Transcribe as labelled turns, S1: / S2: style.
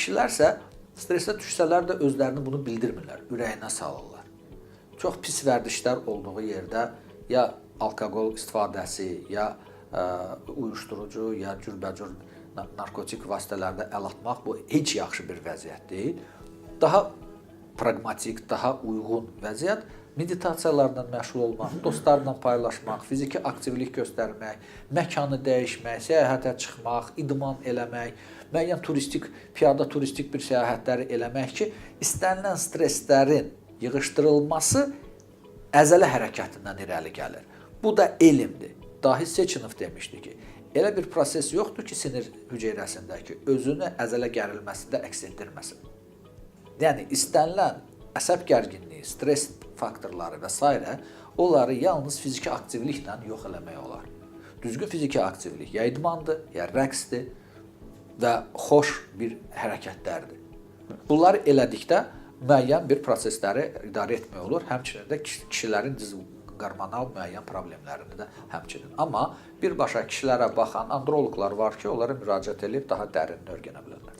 S1: Kişilər isə stressə düşsələr də özlərini bunu bildirmirlər, ürəyinə salırlar. Çox pis vərdişlər olduğu yerdə ya alkoqol istifadəsi, ya uyuşdurucu, ya cürbəcür narkotik vasitələrdə əl atmaq bu heç yaxşı bir vəziyyət deyil. Daha praqmatik, daha uyğun vəziyyət meditasiyalarla məşğul olmaq, dostlarla paylaşmaq, fiziki aktivlik göstərmək, məkanı dəyişmək, səyahətə çıxmaq, idman eləmək, müəyyən piyada turistik bir səyahətləri eləmək ki, istənilən stresslərin yığışdırılması əzələ hərəkətindən irəli gəlir. Bu da elmdir. Dahi Seçinov demişdi ki, elə bir proses yoxdur ki, sinir hüceyrəsindəki özünü əzələ gərilməsində əks etdirməsin. Yəni, istənilən əsəb gərginliyi, stres faktorları və s. onları yalnız fiziki aktivliklə yox eləmək olar. Düzgün fiziki aktivlik ya idmandır, ya rəqsdir və xoş bir hərəkətlərdir. Bunları elədikdə müəyyən bir prosesləri idarə etmək olur, həmçinin də kişilərin hormonal müəyyən problemlərini də həmçinin. Amma birbaşa kişilərə baxan androloqlar var ki, onlara müraciət edib daha dərinini öyrənə bilərlər.